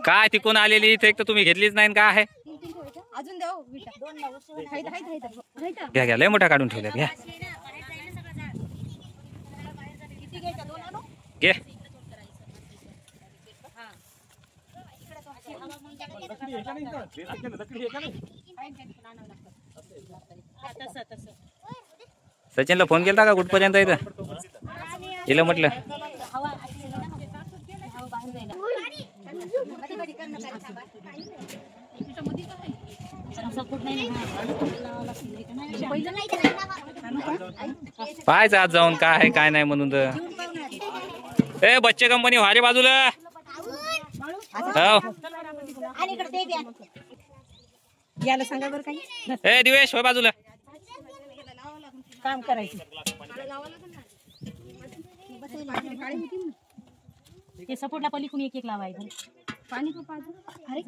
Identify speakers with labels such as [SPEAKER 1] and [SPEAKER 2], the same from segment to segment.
[SPEAKER 1] काय तिकून आलेली इथे एक तर तुम्ही घेतलीच नाही काय आहे. घ्या घ्या लय मोठा काढून ठेवल्या घ्या घे. सचिनला फोन केला का कुठपर्यंत इथं हिला म्हटलं पाहायचं आज जाऊन काय आहे काय नाही म्हणून. तर ए बच्चे कंपनी वारे बाजूला
[SPEAKER 2] याला सांगा बरं काही.
[SPEAKER 1] ए दिवेश होय बाजूला
[SPEAKER 2] काम करायचं. ते सपोर्टला पलीकडून एक एक लावायचं. पाणी खूप अरे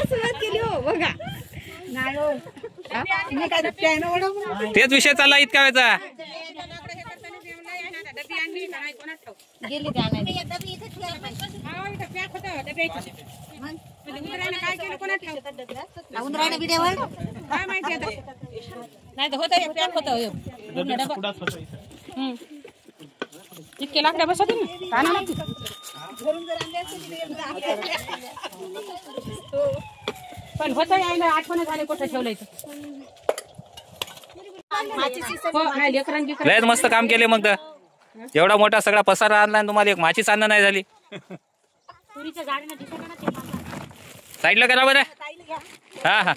[SPEAKER 2] सुरुवात केली हो बघा.
[SPEAKER 1] तेच विषय चालला इतका वेळचा.
[SPEAKER 2] गेली इतके लाकड्या बसत पण होत आठवण झाले कुठं ठेवलंय.
[SPEAKER 1] लयच मस्त काम केले मग. तर एवढा मोठा सगळा पसारा आणला आणि तुम्हाला एक माचीच आणणं नाही झाली. साईडला करा बरं. हा हा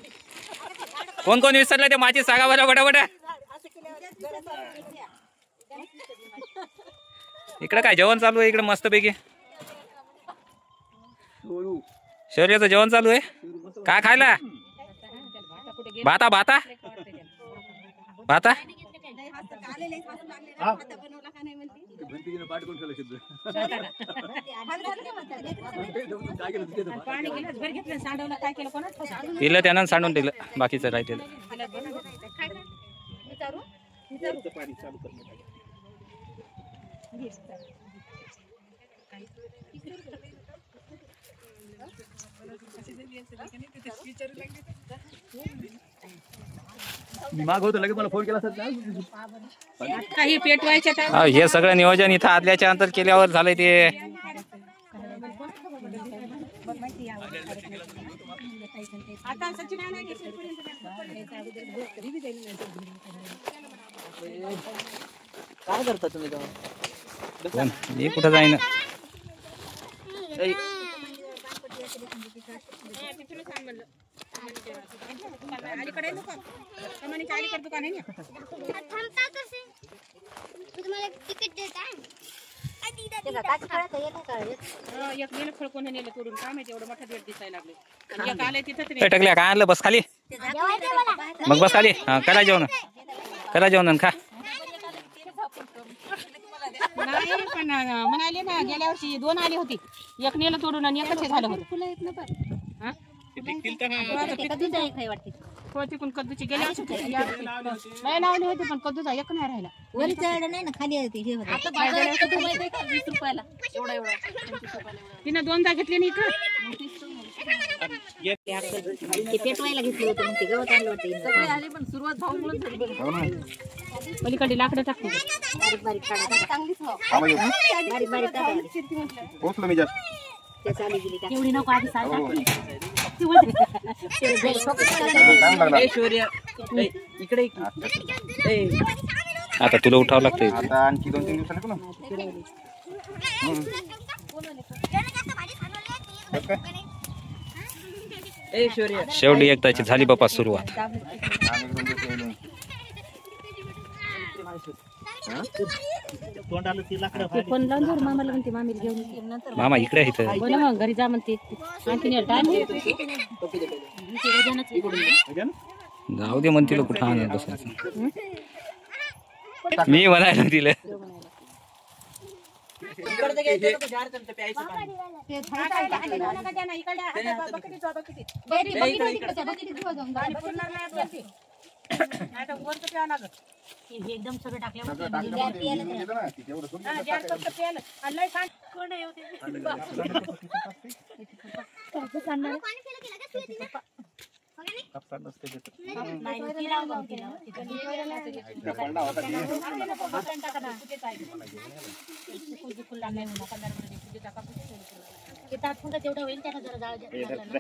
[SPEAKER 1] कोण कोण विसरलं ते माचीच सांगा बरं बटाबट. इकडे काय जेवण चालू आहे इकडे मस्तपैकी. शौर्याचं जेवण चालू आहे. काय खायला भाता भाता भाता तिला त्यानं सांडून दिलं बाकीचं राहिलेलं.
[SPEAKER 3] माग होतं लगेच मला फोन केला सर
[SPEAKER 2] काही पेटवायच्या.
[SPEAKER 1] हे सगळं नियोजन इथं आदल्याच्या अंतर केल्यावर झालंय ते.
[SPEAKER 3] काय करता तुम्ही
[SPEAKER 1] मी कुठं जाईन. टकल्या काय आणलं बस खाली. मग बस खाली. हा करा जेवण करा जेवण खा.
[SPEAKER 2] म्हणाले ना गेल्या वर्षी 2 आली होती. एक नेलं तोडून आणि एकच झालं होतं. हो तिकून कद्दूची गेल्या वर्षी नाही लावली होती पण कद्दूचा एक नाही राहिला.
[SPEAKER 4] वर चढ नाही ना खाली होती. हे होतं 20 रुपयाला
[SPEAKER 2] तिनं 2दा घेतली नाही का.
[SPEAKER 4] ते पेटवायला घेतलं होतं मग ते गवत आणलं होतं.
[SPEAKER 2] सगळे आले पण सुरुवात भाऊमुळे पलीकडे लाकडं टाकते.
[SPEAKER 4] बारीक बारीक काढा चांगलीच बारीक बारीक
[SPEAKER 3] पोहोचलो मी जास्त.
[SPEAKER 2] एवढी नको आधी साल
[SPEAKER 3] इकडे
[SPEAKER 1] आता तुला उठावं लागतंय.
[SPEAKER 3] आता आणखी 2-3 दिवसांनी पुन्हा
[SPEAKER 1] शेवटी एकदाची झाली बापा सुरुवात. मामा इकडे आहे
[SPEAKER 2] घरी जा म्हणते.
[SPEAKER 1] जाऊ दे म्हणतील कुठं आणत बसायचं. मी म्हणायला तिला
[SPEAKER 3] इकडचं घ्यायचं का जार चमचं प्यायचं पाणी?
[SPEAKER 2] ते झाडाला आणि घेऊ नका त्यांना, इकडल्या हातात बकेटीत जा, बकेटीत. पाणी पुरणार नाही आपल्याला ते. नाही तर वरचं प्यावं लागत.
[SPEAKER 4] एकदम सगळं टाकलं
[SPEAKER 3] सगळं टाकलं
[SPEAKER 4] जार
[SPEAKER 3] पण
[SPEAKER 4] पियाला
[SPEAKER 3] ते घेतलं ना, ती तेवढं सोडून
[SPEAKER 2] हा, जार फक्त प्यायला. आणि लय सांड. कोण आहे होते?
[SPEAKER 3] कापसात नसते घेतलं.
[SPEAKER 4] नाही, ती लाव जाऊ, ती लाव.
[SPEAKER 3] त्या पडला होता ते.
[SPEAKER 4] ते तात्पुरतं तेवढं होईल त्यानं जरा जाळ
[SPEAKER 3] हे धर, धर.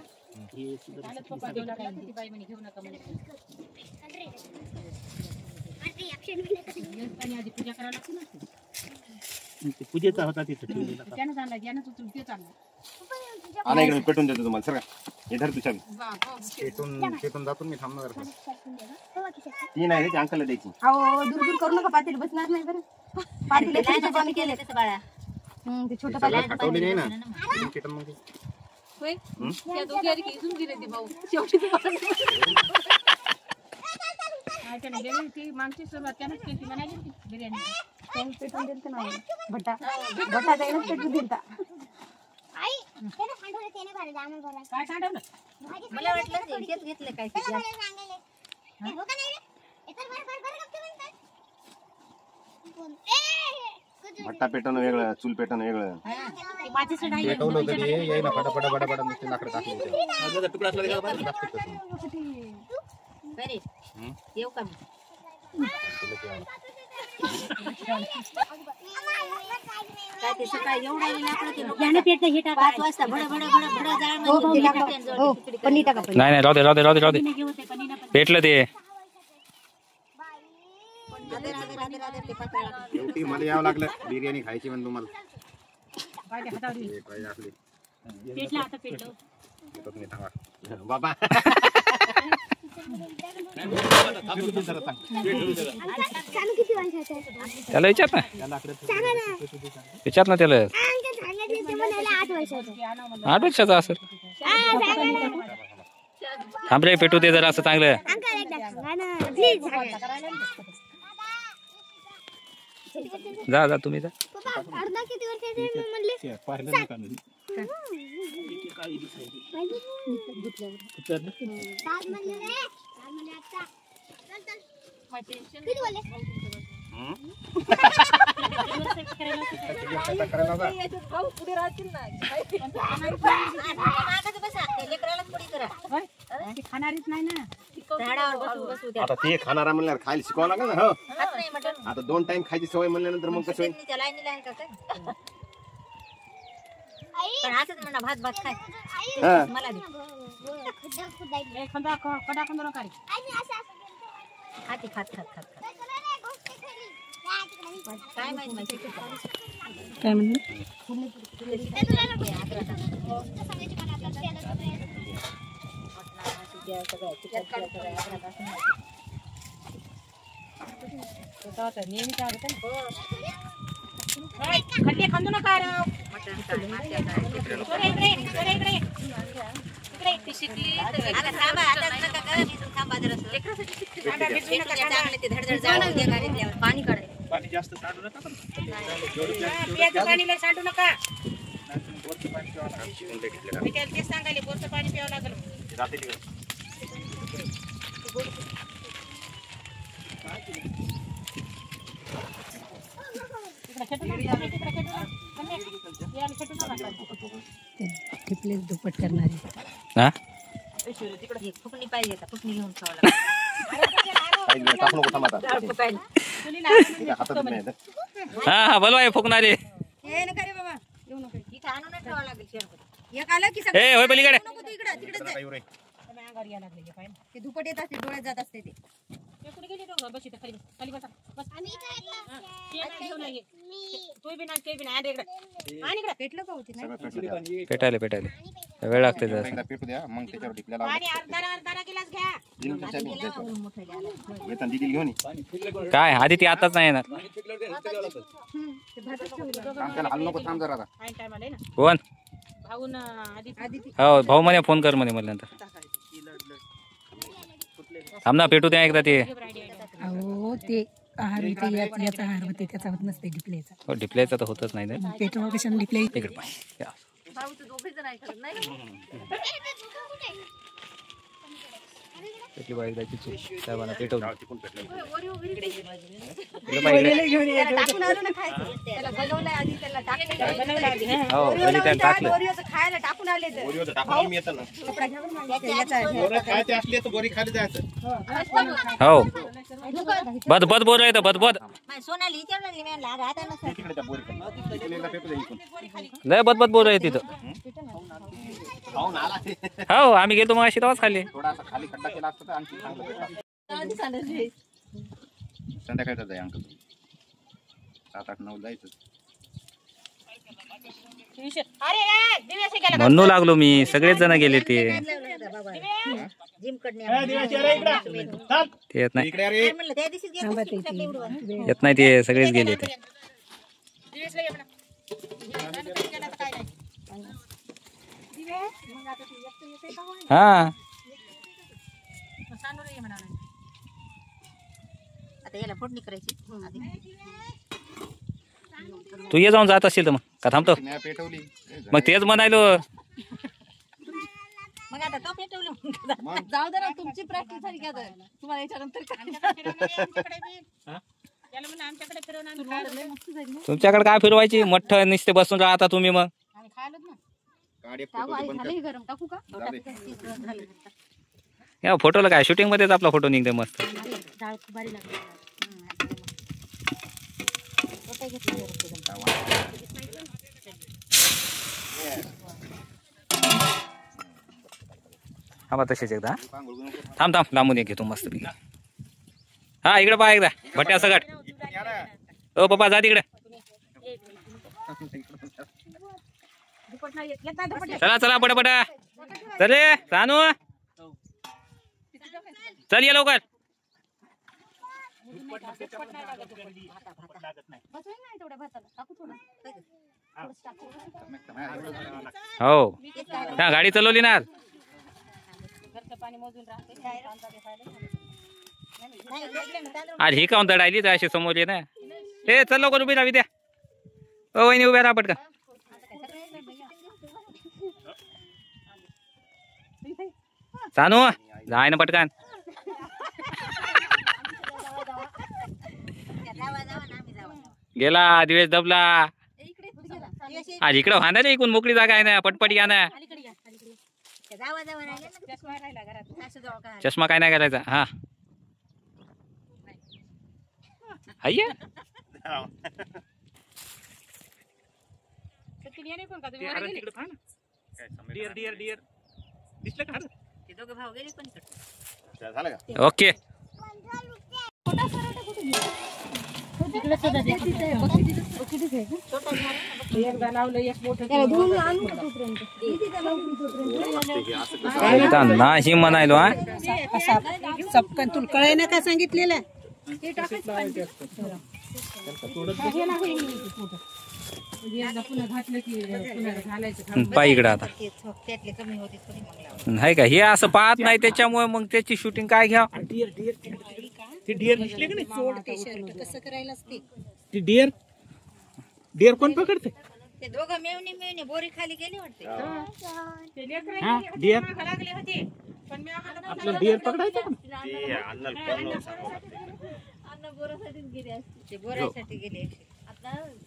[SPEAKER 2] पूजा करायला लागते ना.
[SPEAKER 5] पूजेचा होता तिथं ठेवलेला.
[SPEAKER 2] त्यानं चालला, ज्यानं उचलून ते चाललं.
[SPEAKER 3] आणा इकडे मी पेटून देतो तुम्हाला सर हे धर तुझ्या
[SPEAKER 2] वा, हो.
[SPEAKER 3] पेटून जातो मी थांबणार ती नाही रे, ती अंकलला द्यायची.
[SPEAKER 6] अहो दूर करू नका, पातेल बसणार नाही बरं. पातेल
[SPEAKER 4] कमी केलं तसं बाळा.
[SPEAKER 6] ते छोटं
[SPEAKER 3] ते सगळं खाटवली नाही ना पेटून मग ते.
[SPEAKER 2] होय? त्या दोघी आली की इथून गेले ते भाऊ. शेवटी ते मला नाही. हा, त्याने गेली ती मागची सुरुवात त्यानंच केली, म्हणाली होती बिर्याणी.
[SPEAKER 6] पातेल पेटून दिलं ना भट्टा त्यानं पेटून दिलता.
[SPEAKER 2] काय सांडवलं?
[SPEAKER 4] मला वाटलं हेच घेतलं काय की जास्त.
[SPEAKER 3] भट्टा पेटवणं वेगळं, चूल पेटवणं वेगळं.
[SPEAKER 4] ती मातीचं नाही.
[SPEAKER 3] पेटवलं होतं ते येई ना फटाफट बडाबडा नुसते लाकडं टाकले होते. तुकडा असला तर बाहेर टाकते तसं.
[SPEAKER 4] बरे येऊ का मी? काय ते सकाळी एवढा लाकडं ते याने पेटलं हे टाका 5 वाजता भड भड भड भड जाळ म्हणजे
[SPEAKER 6] हो पन्नी टाका पन्नी.
[SPEAKER 1] नाही राहू दे पेटलं ते.
[SPEAKER 3] शेवटी मला यावं लागलं बिर्याणी खायची म्हणून तुम्हाला.
[SPEAKER 2] पाहिजे हातावर येईल.
[SPEAKER 3] हे पाहिजे असली.
[SPEAKER 4] पेटलं आता पेटलं.
[SPEAKER 3] येतो तुम्ही थांबा. बाबा
[SPEAKER 1] त्याला विचार ना, विचार ना त्याला. 8 वर्षाचा असेल. थांब रे, पेटू दे जरा असं चांगलं. जा जा तुम्ही जा.
[SPEAKER 2] ती खाणारीच नाही ना.
[SPEAKER 4] झाडावर बसू द्या.
[SPEAKER 3] आता ते खाणारा म्हणल्यावर खायला शिकवावं लागेल ना. हो
[SPEAKER 4] खात नाही मटण.
[SPEAKER 3] आता 2 टाइम खायची सवय म्हणल्यानंतर मग कसं होईल.
[SPEAKER 4] त्या लाईनीला आहे का काय? पण असंच म्हणा भात भात खाय.
[SPEAKER 3] हा.
[SPEAKER 4] मला दे.
[SPEAKER 2] एखादा कडा कंदोरा काढ.
[SPEAKER 4] खाते खात खात खात खात. काय माहित माहिती
[SPEAKER 6] काय म्हणलं?
[SPEAKER 2] नेहमी काय होतं ना. खड्डे खांदू नका राव.
[SPEAKER 4] आता थांबा आता नका करा मी थांबा जरा चांगले ते धडधड जाळून द्या गाडीतल्यावर पाणी काढायचं.
[SPEAKER 2] पियाचं पाणी लय सांडू नका. मी त्याला तेच सांगायले बोरचं पाणी प्यावं लागलं.
[SPEAKER 6] दुप्पट करणारी.
[SPEAKER 1] हा
[SPEAKER 4] फुकणी पाहिजे आता फुकणी घेऊन खावं
[SPEAKER 3] टाकू नको थांब आता.
[SPEAKER 4] लागतं.
[SPEAKER 3] ठीक आहे, हातात नाही येत.
[SPEAKER 1] हा बोलवा हे फुकणारे.
[SPEAKER 6] हे नका रे बाबा येऊ नको.
[SPEAKER 4] इथं आणूनच ठेवावं लागेल शेणखत.
[SPEAKER 6] एक आलं की
[SPEAKER 1] ए होय पलीकडे.
[SPEAKER 6] नको तू इकडं तिकडे
[SPEAKER 3] जरा येऊ रे.
[SPEAKER 2] अंगावर यायला लागले हे पाहिलं.
[SPEAKER 6] ते दुप्पट येत असते डोळ्यात जात असते ते.
[SPEAKER 2] ते कुठे गेले दोघं? बस इथं खाली बस. खाली बसा. बस. ते नाही घेऊन ये. तू बी नाही ते बी नाही. आण इकडे. आण इकडे.
[SPEAKER 6] पेटलं का होती
[SPEAKER 3] सगळं पेटू द्या.
[SPEAKER 1] पेटायले वेळ लागते जरा.
[SPEAKER 3] एकदा पेटू द्या मग त्याच्यावर टिकल्या
[SPEAKER 2] पाणी अर्धा गिलास घ्या.
[SPEAKER 3] वेतन दिदी घेऊन ये.
[SPEAKER 1] काय आधी ती आताच नाही येणार.
[SPEAKER 3] आमच्याला हल्लो नको थांब जरा आता.
[SPEAKER 2] आईन टायमाला आहे ना.
[SPEAKER 1] कोण?
[SPEAKER 2] भाऊन आधी
[SPEAKER 1] हो भाऊ म्हणे फोन कर म्हणे मला नंतर. थांब ना पेटू द्या एकदा ते.
[SPEAKER 6] अहो ते आहार होते याचा आहार होते त्याचा होत नसते डिप्लेचा.
[SPEAKER 1] हो डिप्लेचा तर होतच नाही ना.
[SPEAKER 6] पेट्रोल कशाने डिप्ले
[SPEAKER 1] इकडे पाय या. पेटली बा एकदाची चूक साहेबांना पेटवली. इकडे पाय इकडे. हो घरी त्याला टाकलं.
[SPEAKER 4] खायला टाकून आले
[SPEAKER 3] ओरिओचं टाकून मी येतं ना. पोरं खायचे असले तर बोरी खाली जायचं.
[SPEAKER 1] हो बद बद बोल आहे बद बद
[SPEAKER 4] सोनाली
[SPEAKER 3] तिकडे त्या बोरी खाली. तिकडे एकदा फेकू द्या इकडून.
[SPEAKER 1] लय बद बद बोल आहे तिथं.
[SPEAKER 3] खाऊन आला ते.
[SPEAKER 1] हो आम्ही गेलो मग अशी तेव्हाच खाल्ली.
[SPEAKER 3] थोडासा खाली खड्डा केला असता तर आणखी चांगलं भेटलं. संध्याकाळचं जाय अंकल. 7, 8, 9 जायचं.
[SPEAKER 1] म्हणू लागलो मी सगळेच जण गेले ते. ते येत नाही
[SPEAKER 3] इकडे अरे
[SPEAKER 1] येत नाही ते सगळेच गेले ते. हा
[SPEAKER 4] आता याला फोडणी करायची.
[SPEAKER 1] तू ये जाऊन जात असेल तर मग का थांबतो.
[SPEAKER 3] नाही पेटवली.
[SPEAKER 1] मग तेच म्हणायलो.
[SPEAKER 4] मग आता तो पेटवलं.
[SPEAKER 6] जाऊ दे ना तुमची प्रॅक्टिस झाली का तुम्हाला याच्यानंतर
[SPEAKER 1] तुमच्याकडे काय फिरवायची मठ्ठ नुसते बसून राहता तुम्ही. मग
[SPEAKER 3] गाडी पेटवली बंद कर.
[SPEAKER 6] गरम टाकू का?
[SPEAKER 3] जाऊ दे.
[SPEAKER 1] या फोटोला काय शूटिंग मध्येच आपला फोटो निघते मस्त.
[SPEAKER 4] डाळ खूप भारी लागली.
[SPEAKER 1] हा बा तसेच एकदा. थांब थांब लांबून एक घेतो मस्त पैकी. हा इकडे पहा एकदा भट्ट्या सगट. ओ पप्पा जा तिकडे. चला चला पटापटा. चल रे सानू चल ये लवकर. हो त्या गाडी चालवली ना. आज ही काऊन दडायली अशी समोर ये ना. हे चल लवकर उभी राहा द्या. ओ वहिनी उभ्या राहा पटकन. सानू जाय ना पटकन. गेला दिवेश दबला. आज इकडे वाहणार इकडून मोकळी जागा आहे ना. पटपट या ना. चष्मा काय नाही करायचा. हा हाय
[SPEAKER 3] झालं का?
[SPEAKER 1] ओके. नाही म्हणायलो. हा
[SPEAKER 2] चपकन तुला कळे ना काय सांगितलेलं.
[SPEAKER 1] पाय इकडे आता नाही का हे असं पाहत नाही त्याच्यामुळे मग त्याची शूटिंग काय घ्या.
[SPEAKER 5] ते डिअर दिसले का नाही.
[SPEAKER 2] कसं करायला असते.
[SPEAKER 5] ते डिअर कोण पकडते.
[SPEAKER 4] ते दोघं मिळून बोरी खाली गेली वाटते.
[SPEAKER 5] हा डिअर आपलं डिअर पकडायचं.
[SPEAKER 3] ते अन्नाला फोन लावून सांगावं लागतं.
[SPEAKER 4] ते बोरासाठी गेले.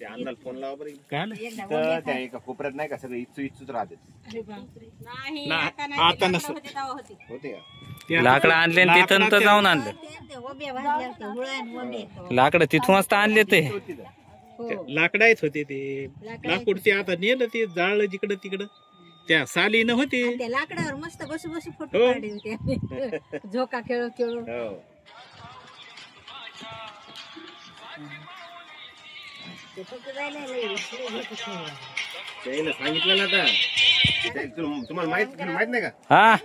[SPEAKER 3] ते अन्नाला फोन लावा बरं.
[SPEAKER 5] काय आलं?
[SPEAKER 3] तर त्या एका कोपऱ्यात नाही का सगळं इच्छूच राहते.
[SPEAKER 5] आता नसतं
[SPEAKER 3] होते का?
[SPEAKER 1] लाकडं आणले तिथून तर जाऊन आणलं. लाकडं तिथूनच तर आणले ते.
[SPEAKER 5] लाकडायच होते ते. लाकूडचे आता नेलं ते जाळलं जिकडं तिकडं. त्या साली न होते.
[SPEAKER 4] त्या लाकडावर मस्त बसू बसू फोटो काढले होते. झोका खेळू खेळू.
[SPEAKER 3] हो. त्याला सांगितलं ना आता. तुम्हाला माहित नाही का?
[SPEAKER 1] हा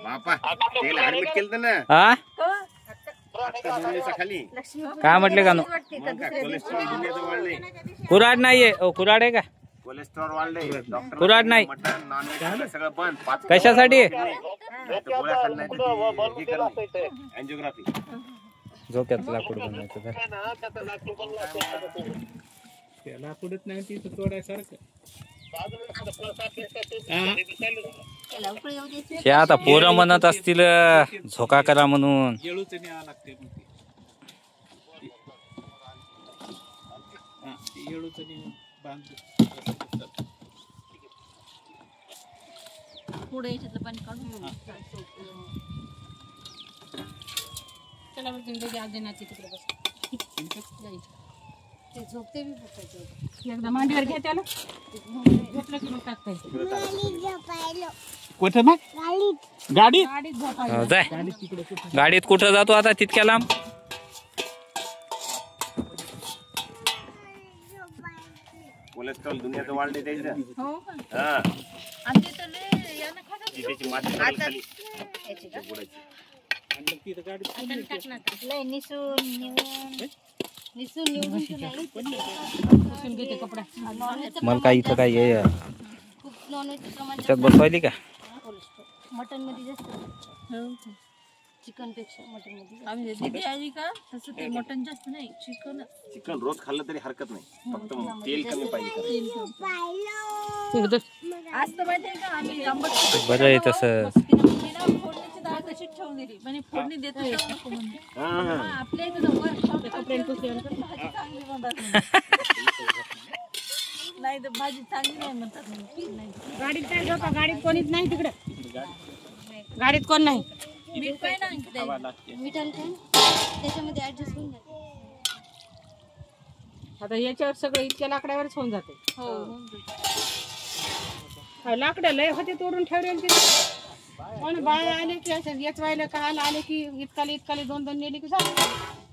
[SPEAKER 3] बापा त्याला ऍडमिट केलं ना.
[SPEAKER 1] हा
[SPEAKER 3] आता 2 दिवसाखाली.
[SPEAKER 1] काय म्हटले का नो.
[SPEAKER 3] मग काय कोलेस्ट्रॉल दुनियाचं वाढले.
[SPEAKER 1] कुराड नाहीये. ओ कुराड आहे का.
[SPEAKER 3] कोलेस्ट्रॉल वाढले. डॉक्टर
[SPEAKER 1] कुराड नाही.
[SPEAKER 3] मटण नॉनव्हेज सगळं बंद. 5
[SPEAKER 1] कशासाठी.
[SPEAKER 3] गोळ्या खाल्ल्या. अँजिओग्राफी.
[SPEAKER 1] झोक्यात लाकूड बनवायचं तर
[SPEAKER 5] त्या लाकूडच नाही तिथं तोडायसारखं.
[SPEAKER 4] त्याला उकळी येऊ द्यायची.
[SPEAKER 1] हे आता पोरं म्हणत असतील झोका करा म्हणून.
[SPEAKER 5] येळूच न्यावं लागते मग ते. हा, ते येळूच बांधून
[SPEAKER 2] पुढे याच्यातलं पाणी काढून चला मग जिंदगी आज देण्याची तिकडे बस जायचं.
[SPEAKER 4] ते झोपते बी फक्त.
[SPEAKER 2] एकदा मांडीवर घ्या त्याला झोपलं की मग टाकता येईल.
[SPEAKER 5] कुठं मग गाडी
[SPEAKER 2] गाडीत झोपायचं.
[SPEAKER 1] हो, जाय गाडीत कुठं जातो आता तितक्या लांब.
[SPEAKER 3] कोलेस्ट्रॉल दुनियाचं वाढले त्याचं.
[SPEAKER 2] हो का?
[SPEAKER 3] हा
[SPEAKER 2] आणि ते तर लय यानं खातात.
[SPEAKER 3] ती त्याची माती काढून खाली
[SPEAKER 4] याची का?
[SPEAKER 3] बुडायची.
[SPEAKER 5] आणि मग तिथं गाडी
[SPEAKER 2] आणि टाक ना आता.
[SPEAKER 4] लय निसून निवडून तुला
[SPEAKER 2] पुसून घेते कपडा.
[SPEAKER 1] मला काय इथं काय हे
[SPEAKER 4] खूप नॉनव्हेजचं प्रमाण
[SPEAKER 1] त्याच्यात बसवायली का?
[SPEAKER 4] मटन मध्ये जास्त चिकन पेक्षा मटन मध्ये
[SPEAKER 2] आम्ही दिदी आली का तसं ते मटन जास्त नाही चिकन.
[SPEAKER 3] चिकन रोज खाल्लं तरी हरकत नाही, फक्त तेल कमी पाहिजे.
[SPEAKER 2] आज तर माहिती आहे का आम्ही आंबट
[SPEAKER 1] बरं आहे तसं.
[SPEAKER 2] फोडणीची डाळ तशीच ठेवून दिली म्हणजे फोडणी देतो नको म्हणजे.
[SPEAKER 3] हा
[SPEAKER 2] आपल्या इथं वर कपड्यान पुसल्यानंतर भाजी चांगली बनतात. नाही तर भाजी चांगली नाही म्हणतात. गाडीत काय झोपा, गाडीत कोणीच नाही तिकडे. गाडीत कोण नाही. मीठ काय ना
[SPEAKER 4] मिठान काय त्याच्यामध्ये ऍडजस्ट होऊन जाते.
[SPEAKER 2] आता याच्यावर सगळं इतक्या लाकडावरच होऊन जाते. लाकडं लय होते तोडून ठेवले तिथे. पण बाय आले की असं याच वायला काल आले की इतकाले 2-2 नेली की झालं.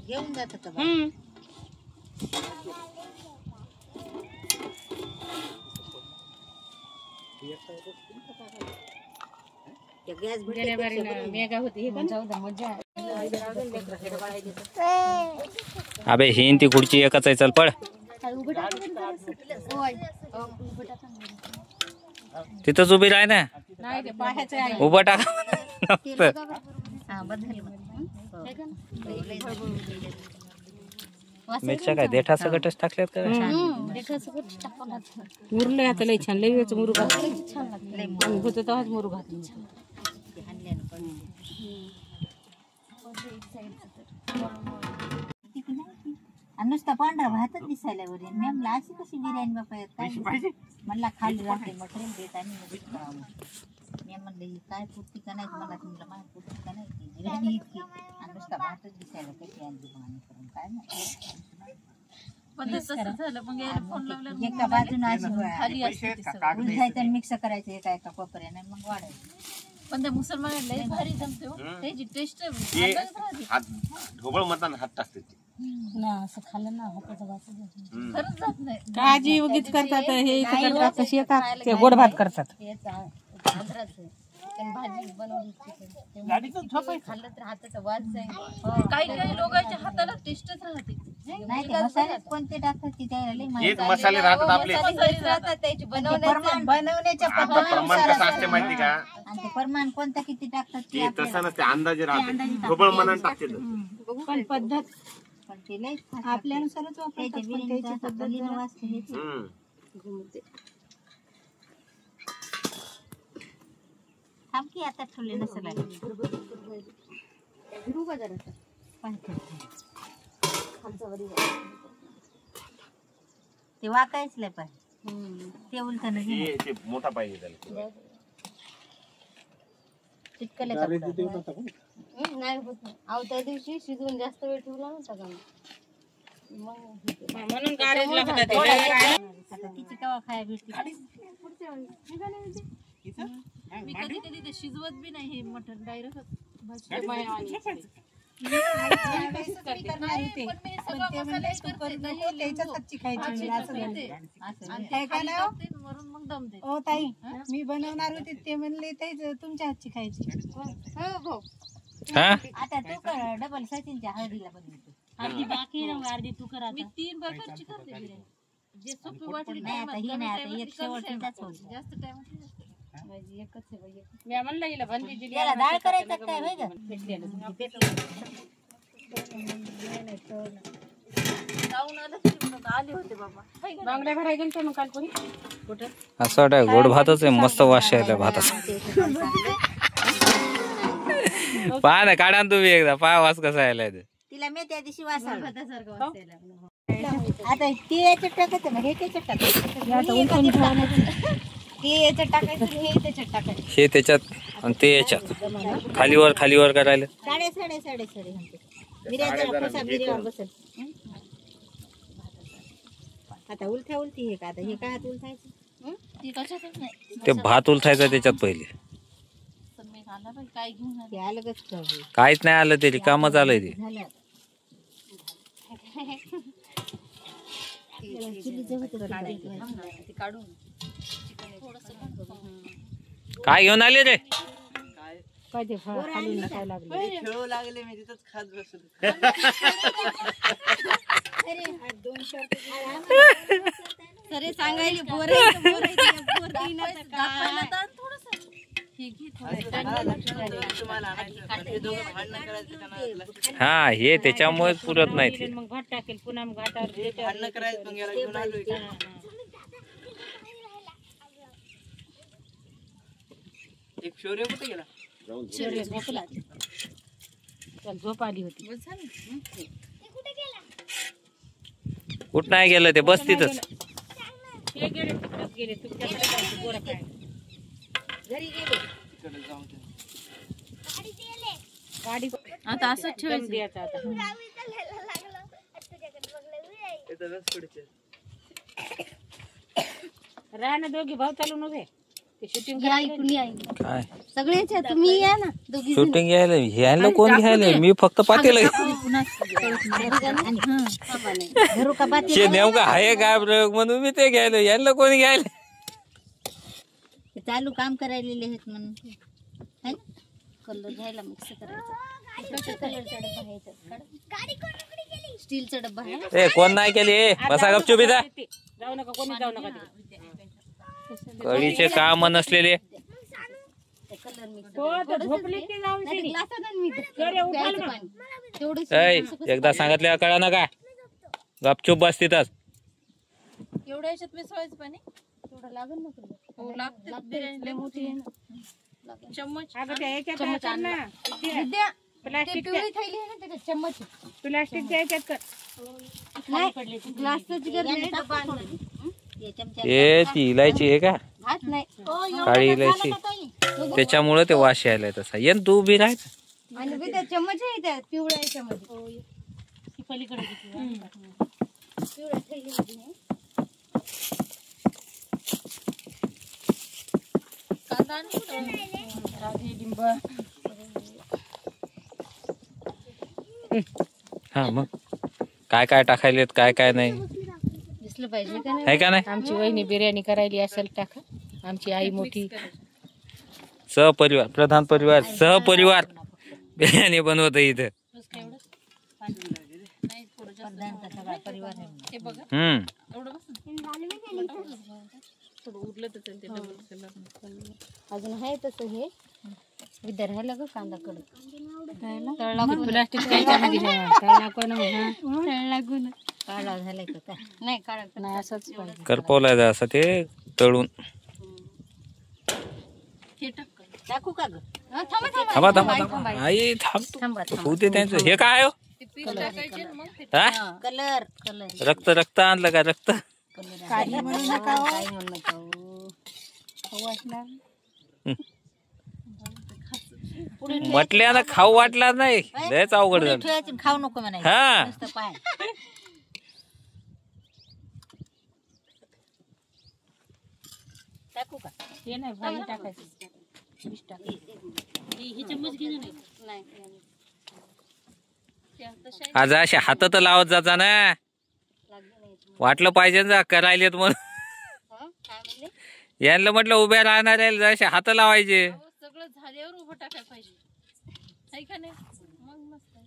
[SPEAKER 4] घेऊन जातात का? गॅस
[SPEAKER 2] मेगा होती मजा.
[SPEAKER 1] अबे हिन ती खुर्ची एकच आहे, चल पळ. तिथंच उभी राह ना.
[SPEAKER 2] नाही ते बाहेरचं आहे.
[SPEAKER 1] उभं टाक. मिरच्या काय देठा सकटच टाकल्यात का?
[SPEAKER 2] मुरले आता लय छान. लय मुरू घातलं होतं तेव्हाच मुरू घातलं.
[SPEAKER 4] नुसता पांढरा भातच दिसायला बरे. मी म्हणलं अशी कशी बिर्याणी बापा येत काय म्हणला खाली राहते मटेरियल देत आणि मी म्हणलं ही काय पुरती का नाही मला. तुमला माझ्या पुरती का नाही ती बिर्याणी इतकी आणि नुसता भातच दिसायला कशी आणली करून काय नाही. एका बाजून अशी मिक्स करायचं एका कोपऱ्याने मग वाढायचं.
[SPEAKER 2] पण त्या मुसलमान लय भारी जमते हो. त्याची टेस्ट
[SPEAKER 3] हात ढोबळ मताना हात टाकते ते.
[SPEAKER 4] ना असं खाल्लं ना हाताचा वास
[SPEAKER 2] खरंच जात नाही. काळजी उगीच करतात हे इथं करतात तशी ते गोड भात करतात.
[SPEAKER 4] भाजी बनवली
[SPEAKER 2] खाल्लं तर हाताचा वास जाईल. काही लोकांच्या हाताला टेस्टच राहते.
[SPEAKER 4] नाही ते मसाले कोणते टाकतात की त्याला लई
[SPEAKER 3] एक मसाले राहतात आपले.
[SPEAKER 4] राहतात त्याची बनवण्याच्या
[SPEAKER 3] आता प्रमाण कसं असते माहिती का?
[SPEAKER 4] आणि ते प्रमाण कोणतं किती टाकतात
[SPEAKER 3] ते तसं नसते, अंदाजे राहते. ढोबळ मनाने टाकते ते.
[SPEAKER 2] पण पद्धत
[SPEAKER 4] पण ते लई
[SPEAKER 2] आपल्यानुसारच वापरतात.
[SPEAKER 4] थांब की आता ठेवले नसेल ते वाकायच लय पाहिजे. ते उलट
[SPEAKER 3] ते मोठा पाहिजे त्याला.
[SPEAKER 4] चिटकले नाही होत नाही. अहो त्या दिवशी शिजवून जास्त वेळ ठेवला नव्हता का
[SPEAKER 2] म्हणून गारेजला होता ते.
[SPEAKER 4] आता तिची कवा खाया भेटते.
[SPEAKER 2] मी कधी कधी ते शिजवत बी नाही हे मटण डायरेक्ट मग दम दे.
[SPEAKER 6] हो ताई, मी बनवणार होते ते म्हणले तेच तुमच्या हातची खायची.
[SPEAKER 1] हा
[SPEAKER 4] आता तू कर डबल सचिनच्या हळदीला बनवते. अर्धी बाकी ना अर्धी तू कर.
[SPEAKER 2] मी 3 प्रकारची करते बिर्याणी. जे सोपी वाटली
[SPEAKER 4] नाही आता ही नाही आता एक शेवटचाच होईल.
[SPEAKER 2] जास्त टाइम एकच आहे. मी म्हणलं हिला बंदी
[SPEAKER 4] त्याला डाळ करायचं काय होय ग? आले होते बाबा.
[SPEAKER 2] बांगड्या भरायला गेलतो मग काल कोणी कुठं
[SPEAKER 1] असं वाटतं गोड भातच आहे, मस्त वास यायला भाताचा. पहा ना, काढा ना तुम्ही एकदा, पहा वास कसा यायला ते.
[SPEAKER 4] तिला मी त्या दिवशी वास आला. आता ते याच्यात टाकायचं ना, हे त्याच्यात टाकायचं. ते याच्यात टाकायचं, हे त्याच्यात टाकायचं.
[SPEAKER 1] हे त्याच्यात आणि ते याच्यात खालीवर खालीवर करायला.
[SPEAKER 4] साडे म्हणते. मिऱ्याचा कसा मिऱ्यावर बसेल. आता उलटी हे का, आता हे काय हात उलटायचं. ती कशातच नाही.
[SPEAKER 1] ते भात उलथायचा त्याच्यात पहिले.
[SPEAKER 4] काय घेऊन ते अलगच ठेवलं.
[SPEAKER 1] काहीच नाही आलं ते रिकामं झालंय ते.
[SPEAKER 4] झालं काढून
[SPEAKER 1] काय घेऊन आले रे?
[SPEAKER 2] काय ते खाली काय लागले
[SPEAKER 7] खेळू लागले मी तिथंच खात बसलो.
[SPEAKER 4] सरे सांगायले बोर
[SPEAKER 1] हा, हे त्याच्यामुळेच पुरत नाही ते.
[SPEAKER 2] मग भात टाकेल पुन्हा मग घाटावर
[SPEAKER 7] भांडणं करायचं मग याला घेऊन आलोय. एक शौर्य कुठे गेला?
[SPEAKER 2] झोप आली होती.
[SPEAKER 1] कुठं नाही गेलं ते, बस तिथंच.
[SPEAKER 2] ते गेले तिकडेच गेले तुमच्याकडे जायचं गोरं काय
[SPEAKER 7] तिकडे जाऊन ते.
[SPEAKER 2] गाडी
[SPEAKER 4] आता असंच ठेवायचं.
[SPEAKER 2] द्यायचं आता
[SPEAKER 7] इथं रस पुढचे.
[SPEAKER 2] राहणं दोघी भाऊ चालून उभे ते शूटिंग
[SPEAKER 1] काय
[SPEAKER 4] सगळेच तुम्ही या ना दोघी
[SPEAKER 1] शूटिंग घ्यायला ह्याला कोण घ्यायला? मी फक्त पातेल
[SPEAKER 4] घरू का बात
[SPEAKER 1] नेमका आहे काय प्रयोग म्हणून मी ते घ्यायला, यांना कोणी घ्यायला?
[SPEAKER 4] चालू काम करायलेले आहेत म्हणून है ना. कलर घ्यायला मिक्स करायचा. स्टीलचा डब्बा आहे.
[SPEAKER 1] ए कोण नाही केली? बसा गपचूप इथं.
[SPEAKER 2] जाऊ नका कोणी जाऊ नका तिकडे.
[SPEAKER 1] कळीचे काम नसलेले.
[SPEAKER 2] हो तर झोपली की जाऊन शिरी. घरी उठाल मग.
[SPEAKER 1] ऐ, एकदा सांगितलं कळा ना का? गपचूप बस तिथंच.
[SPEAKER 4] एवढ्या याच्यात मिसळायचं पाणी थोडं लागेल ना तुला. हो लागते मोठी आहे ना. चम्मच
[SPEAKER 2] अगं त्या याच्यात कर ना
[SPEAKER 4] विद्या
[SPEAKER 2] प्लास्टिक
[SPEAKER 4] पिवळी थैली आहे ना त्याच्यात चम्मच
[SPEAKER 2] प्लास्टिकच्या याच्यात कर.
[SPEAKER 4] नाही ग्लासची गरज नाही. डब्बा आणला. हे चमचा
[SPEAKER 1] हे ती इलायची आहे का?
[SPEAKER 4] हात नाही.
[SPEAKER 1] काळी इलायची, त्याच्यामुळे ते वास यायला तसा. येन तू उभी राहायचं.
[SPEAKER 4] आणि विद्या चम्मच आहे त्या पिवळ्या याच्यामध्ये.
[SPEAKER 2] ती पलीकडे
[SPEAKER 4] पिवळ्या थैलीमध्ये आहे.
[SPEAKER 1] हा मग काय काय टाकायलेत काय काय नाही
[SPEAKER 4] दिसलं पाहिजे का नाही.
[SPEAKER 1] आहे का नाही?
[SPEAKER 2] आमची वहिनी बिर्याणी करायली असेल टाका. आमची आई मोठी
[SPEAKER 1] सहपरिवार, प्रधान परिवार, सहपरिवार बिर्याणी बनवत इथं.
[SPEAKER 4] प्रधानचा सगळा परिवार आहे. अजून आहे तसं हे विद्या राहायला ग कांदा कडक
[SPEAKER 2] प्लास्टिक
[SPEAKER 4] काळा झालाय का काय. नाही काळा
[SPEAKER 2] नाही असंच पाहिजे.
[SPEAKER 1] करपवलाय असं ते तळून.
[SPEAKER 4] टाकू का ग.
[SPEAKER 1] थांबा थांबा थांबा आई थांब. होते त्यांचं हे काय हो? हा?
[SPEAKER 4] कलर कलर
[SPEAKER 1] रक्त रक्त आणलं का? रक्त
[SPEAKER 4] काही म्हणू नका. काही म्हणू नका.
[SPEAKER 1] म्हटल्यानं खाऊ वाटला नाही. लयच अवघड झालं.
[SPEAKER 4] ठेवायचं खाऊ नको म्हणायचं.
[SPEAKER 1] हा
[SPEAKER 4] नुसतं पाय. टाकू का.
[SPEAKER 2] हे नाही भाजी टाकायचं.
[SPEAKER 1] आज असे हात तर लावत जाता ना. वाटलं पाहिजे ना करायलेत म्हणून. यांना म्हटलं उभ्या राहणार असे हात लावायचे.
[SPEAKER 4] सगळं झाल्यावर उभं टाकायला पाहिजे. आहे का नाही. मग मस्त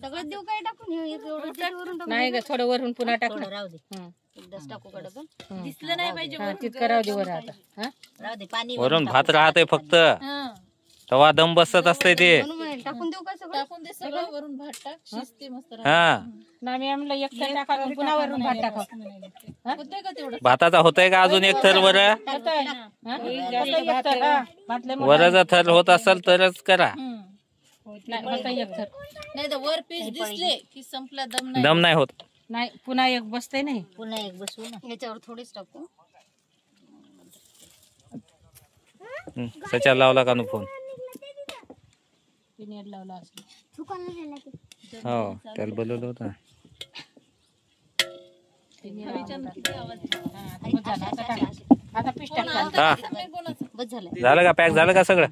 [SPEAKER 4] सगळं देऊ काय टाकून.
[SPEAKER 2] नाही ग थोडं वरून पुन्हा टाक ना.
[SPEAKER 4] राहू दे.
[SPEAKER 2] हं.
[SPEAKER 4] एकदाच टाकू का डबल.
[SPEAKER 2] दिसलं नाही पाहिजे. तीच करावं दे वर आता. हा
[SPEAKER 4] राहू दे. पाणी
[SPEAKER 1] वरून भात राहते फक्त. तवा दम बसत असते ते.
[SPEAKER 6] टाकून देऊ का सगळं?
[SPEAKER 4] टाकून दे सगळं वरून भात टाक शिजते मस्त
[SPEAKER 1] हा
[SPEAKER 2] नाही मी म्हणलं एक थर टाका पुन्हा वरून भात टाका
[SPEAKER 4] होते का तेवढं
[SPEAKER 1] भाताचा होतंय का अजून एक थर वर वरचा थर होत असेल तरच करा.
[SPEAKER 2] एक थर
[SPEAKER 4] नाही तर वर पीस दिसले की संपला दम नाही.
[SPEAKER 1] दम नाही होत.
[SPEAKER 2] नाही पुन्हा एक बसते नाही.
[SPEAKER 4] पुन्हा एक बसवू ना.
[SPEAKER 6] याच्यावर थोडीच टाकू.
[SPEAKER 1] सच्या लावला का नु फोन?
[SPEAKER 2] पिनेट लावला असं.
[SPEAKER 1] हो त्याला बोलवलं होतं.
[SPEAKER 2] आता पीस टाक.
[SPEAKER 1] हा
[SPEAKER 6] बस झालं.
[SPEAKER 1] झालं का पॅक झालं का सगळं?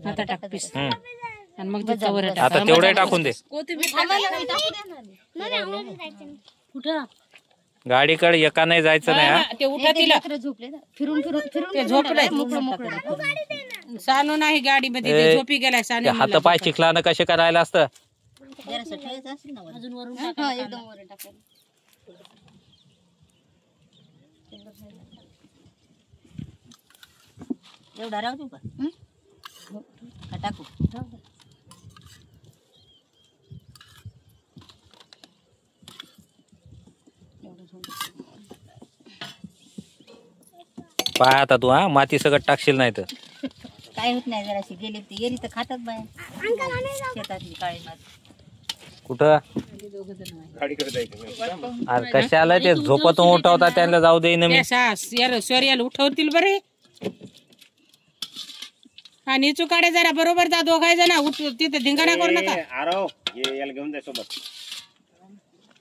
[SPEAKER 2] आता टाक पीस
[SPEAKER 1] हम्म.
[SPEAKER 2] आणि मग त्याच्यावर
[SPEAKER 1] आता तेवढे टाकून दे.
[SPEAKER 6] कुठं
[SPEAKER 1] गाडीकडे एका नाही जायचं नाही हा.
[SPEAKER 2] ते उठा तिला
[SPEAKER 6] झोपले ना. फिरून फिरून फिरून
[SPEAKER 2] ते झोपलंय. सानू नाही गाडीमध्ये ते झोपी गेलाय सानू.
[SPEAKER 1] हात पाय चिखलानं कसे करायला असतं.
[SPEAKER 4] जरासं ठेवायचं असेल ना वर.
[SPEAKER 6] अजून वरून टाका. एकदम वरून टाकायला.
[SPEAKER 4] एवढा राहू देऊ का का टाकू.
[SPEAKER 1] पाय आता तू हा माती सगळं टाकशील नाही तर.
[SPEAKER 4] काय होत नाही जराशी गेली तर गेली तर खातात बाया शेतातली काळी माती.
[SPEAKER 1] कुठं
[SPEAKER 3] गाडीकडे जायचं.
[SPEAKER 1] अरे कशाला ते झोपतून उठवता त्यांना जाऊ दे ना मी.
[SPEAKER 2] सूर्याला उठवतील बरे. आणि चुकाडे जरा बरोबर जा दोघाय जण तिथे धिंगाणा करू नका.
[SPEAKER 3] आरव ये याला घेऊन जाय सोबत.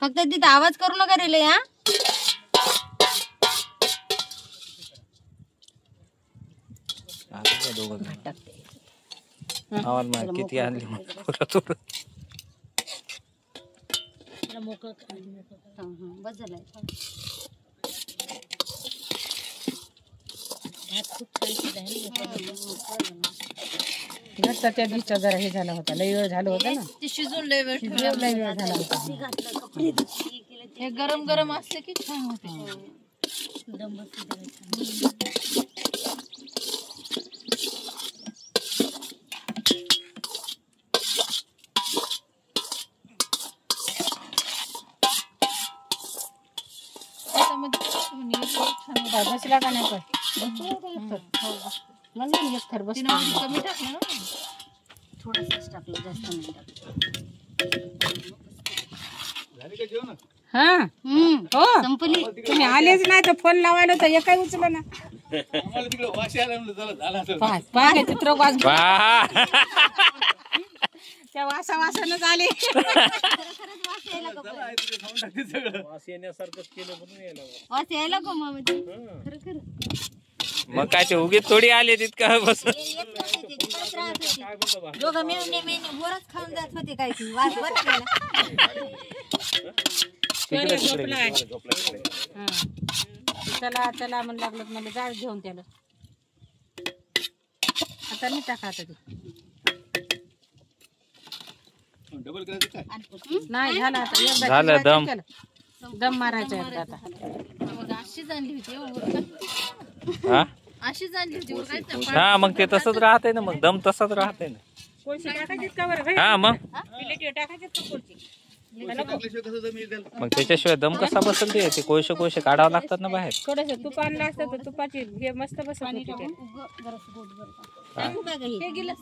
[SPEAKER 6] फक्त तिथं आवाज करू नका रे. हा
[SPEAKER 1] आवाज मार किती आणली
[SPEAKER 6] बस झालं.
[SPEAKER 2] घरचा त्या दिवसा जरा हे झाला होता लय वेळ झालं होतं ना.
[SPEAKER 4] ते शिजून लय वेळ
[SPEAKER 2] लय वेळ झाला होता.
[SPEAKER 4] हे गरम गरम असले की छान होते.
[SPEAKER 2] बसला का नाही म्हणून एक थर बस.
[SPEAKER 4] कमी टाकलं ना.
[SPEAKER 6] थोडंसंच टाकलं जास्त नाही टाकलं.
[SPEAKER 2] हा हो
[SPEAKER 6] संपली.
[SPEAKER 2] तुम्ही आलेच नाही तर फोन लावायला तर एकही उचलं ना. पाय चित्र वाज त्या वासानच आले.
[SPEAKER 6] वास यायला का मग खरं खरं.
[SPEAKER 1] मग काय ते उगीच थोडी आले तितकं बस.
[SPEAKER 4] दोघं मिळून बोरच खाऊन जात होते काय की वास बरं
[SPEAKER 2] चला चला म्हणून लागलं मला जाळ घेऊन त्याला. आता नाही टाका आता ते. नाही झालं आता एकदा
[SPEAKER 1] झालं दम.
[SPEAKER 2] दम मारायचा एकदा आता.
[SPEAKER 4] अशीच आणली होती.
[SPEAKER 1] हा
[SPEAKER 4] अशीच आणली होती.
[SPEAKER 1] हा मग ते तसंच राहते ना. मग दम तसाच राहते ना.
[SPEAKER 2] कोळशी टाकायची का बरं?
[SPEAKER 1] हा मग
[SPEAKER 2] प्लेट टाकायची का कोळशी?
[SPEAKER 1] मग त्याच्याशिवाय दम कसा बसल ते कोळशे काढावं लागतात ना बाहेर.
[SPEAKER 2] थोडस तूप आणलं असतं तर तुपाची हे मस्त बसत होती ते.
[SPEAKER 4] टाकू का हे गेलं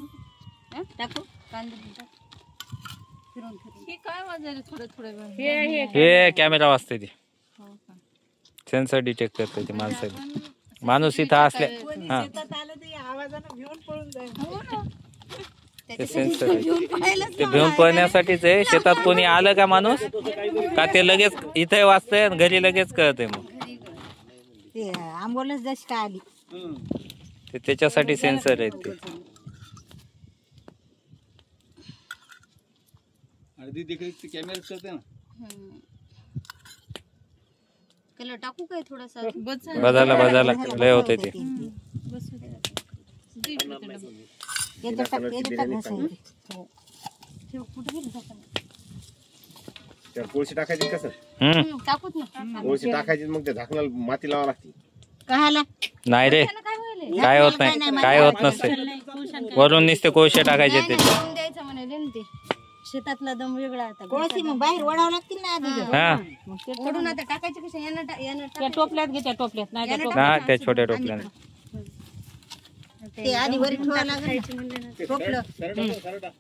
[SPEAKER 4] टाकू
[SPEAKER 6] कांदा फिरून फिरून.
[SPEAKER 4] हे काय वाजायला थोडं थोडं वेळ.
[SPEAKER 2] हे
[SPEAKER 1] हे कॅमेरा वाजते ते. सेन्सर डिटेक्ट करते ते माणसाने. माणूस इथं असल्या हा ते सेन्सर ते घेऊन पळण्यासाठीच आहे. शेतात कोणी आलं का माणूस का ते लगेच इथे वाजतंय आणि घरी लगेच कळतंय. मग
[SPEAKER 4] ते आंबोलच जशी काय आली
[SPEAKER 1] ते त्याच्यासाठी सेन्सर आहेत ते.
[SPEAKER 3] कॅमेरा करते ना.
[SPEAKER 6] कलर टाकू काय थोडासा.
[SPEAKER 1] बजाला लय होते ते.
[SPEAKER 3] कोळशी टाकायची कसं.
[SPEAKER 6] टाकूच ना.
[SPEAKER 3] कोळशी टाकायची मग ते झाकणाला माती लावा लागते.
[SPEAKER 6] कहाला
[SPEAKER 1] नाही रे
[SPEAKER 6] काय होईल
[SPEAKER 1] काय होत नाही, काय होत नसते. वरून नुसते कोळसे टाकायचे ते.
[SPEAKER 6] द्यायचं म्हणे ते शेतातला दम वेगळा आता
[SPEAKER 4] कोळशी मग बाहेर ओढावं लागतील ना आधी.
[SPEAKER 1] हा
[SPEAKER 6] ओढून आता टाकायचे कसे यानं
[SPEAKER 2] त्या टोपल्यात घे, त्या टोपल्यात नाही त्या
[SPEAKER 1] हा त्या छोट्या टोपल्याने.
[SPEAKER 4] ते आधी वरी ठेवा लागेल टोपलं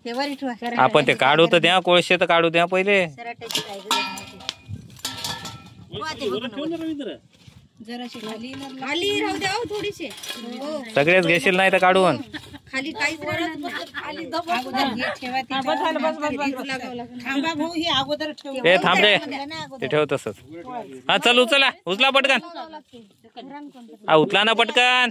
[SPEAKER 4] ते वरी ठेवा.
[SPEAKER 1] आपण ते काढू तर द्या, कोळसे तर काढू द्या पहिले.
[SPEAKER 4] सराट्याची काय गरज नाही ते. ठेवा ते बघून.
[SPEAKER 6] जराशी खाली राहू द्या थोडीशी.
[SPEAKER 1] सगळेच घेशील नाही तर काढून.
[SPEAKER 6] खाली काहीच खाली
[SPEAKER 2] थांबा भाऊ, ही अगोदर ठेव.
[SPEAKER 1] ए थांब रे, ते ठेव तसंच. हा चल उचला, उचला पटकन. हा उचला ना पटकन.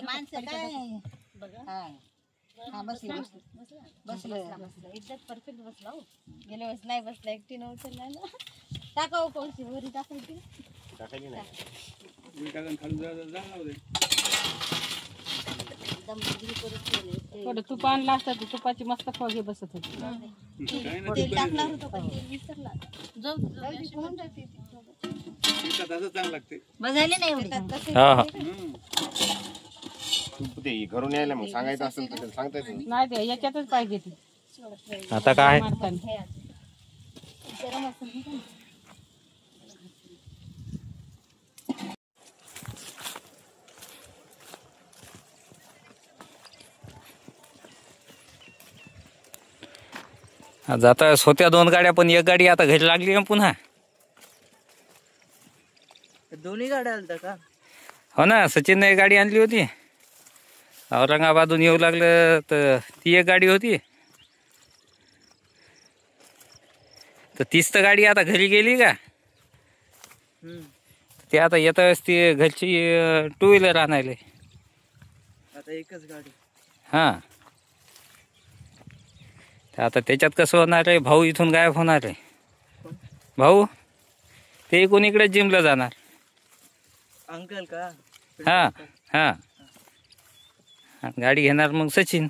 [SPEAKER 4] माणसं काय हा बसले
[SPEAKER 6] एकदम परफेक्ट बसला हो. गेल्या वेळेस नाही बसला, एकटीनं उचलला ना. टाकावं कोळशी वरी टाकायची.
[SPEAKER 2] थोडं तूप आणलं असतं तर तुपाची मस्त फळ बसत होती.
[SPEAKER 6] तेल टाकणार होतं पण तेल विसरला. जाऊ होऊन जाते
[SPEAKER 4] बघायला नाही एवढी.
[SPEAKER 1] हा हा
[SPEAKER 3] ते घरून यायला मग सांगायचं असेल तर सांगता येतं.
[SPEAKER 2] नाही ते याच्यातच पाहिजे ती
[SPEAKER 1] आता काय
[SPEAKER 2] मारताना.
[SPEAKER 6] गरम असेल.
[SPEAKER 1] जाता होत्या 2 गाड्या, पण एक गाडी आता घरी लागली ना पुन्हा.
[SPEAKER 7] दोन्ही गाड्या आलत्या का?
[SPEAKER 1] हो ना, सचिनने एक गाडी आणली होती. औरंगाबादहून येऊ लागलं तर ती एक गाडी होती. तर तीच तर गाडी आता घरी गेली का. ते आता येता वेळेस ती घरची 2 व्हीलर आणायला.
[SPEAKER 7] आता एकच गाडी.
[SPEAKER 1] हा आता त्याच्यात कसं होणार आहे, भाऊ इथून गायब होणार आहे. भाऊ ते कोणीकडे जिमला जाणार.
[SPEAKER 7] अंकल का?
[SPEAKER 1] हा हा गाडी घेणार मग सचिन.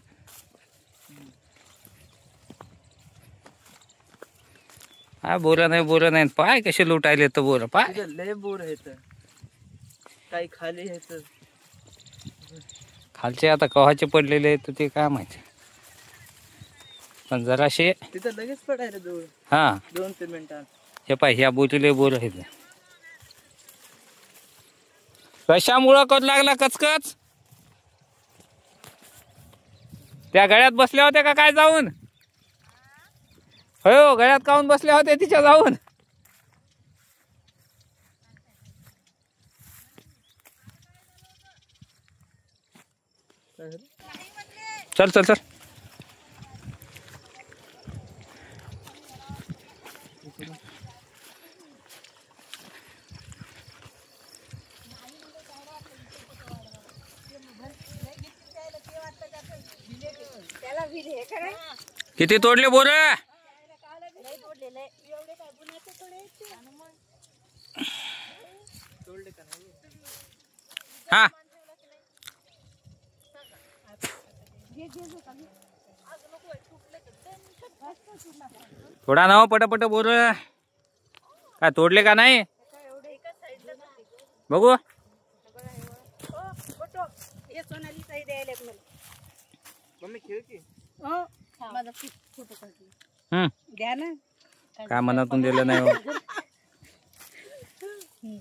[SPEAKER 1] हा बोला नाही पाय कसे लुटायले तर बोला पाय.
[SPEAKER 7] तिथं लय बोर आहेत, काही खाली आहेत.
[SPEAKER 1] खालचे आता कव्हाचे पडलेले आहेत ते काय माहिती, पण जराशे
[SPEAKER 7] तिथं लगेच पडायला दूर
[SPEAKER 1] हा
[SPEAKER 7] 2-3 मिनिटात.
[SPEAKER 1] हे पाय ह्या बोटीले बोर आहेत. कशामुळं करू लागला कचकच. त्या गळ्यात बसल्या होत्या का काय जाऊन. हो गळ्यात काऊन बसल्या होत्या तिच्या जाऊन. चल चल चल. किती तोडले बोर. हा थोडा नाव पटापट बोर. काय तोडले का नाही बघू.
[SPEAKER 7] मम्मी खेळ की.
[SPEAKER 6] माझा फोटो काढला.
[SPEAKER 2] द्या ना.
[SPEAKER 1] काय मनातून दिलं नाही हो.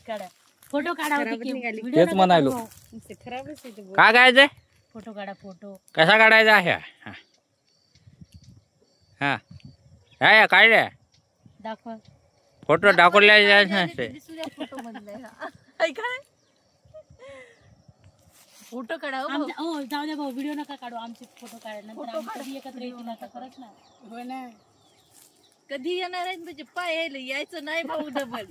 [SPEAKER 6] काढा
[SPEAKER 2] फोटो काढा
[SPEAKER 1] तेच म्हणालो.
[SPEAKER 6] खराबच आहे ते.
[SPEAKER 1] काय काढायचंय.
[SPEAKER 6] फोटो काढा फोटो.
[SPEAKER 1] कसा काढायचा आहे. हा हा काढल्या
[SPEAKER 6] दाखवा
[SPEAKER 1] फोटो दाखवल्या नसते.
[SPEAKER 6] फोटो मधलाय काय फोटो काढा
[SPEAKER 2] हो जाऊ द्या भाऊ, व्हिडिओ नका काढू. आमचे फोटो काढा नंतर आम्ही कधी एकत्र येतील आता खरंच ना.
[SPEAKER 6] हो ना. कधी येणार आहेत म्हणजे पाय यायचं नाही भाऊ डबल.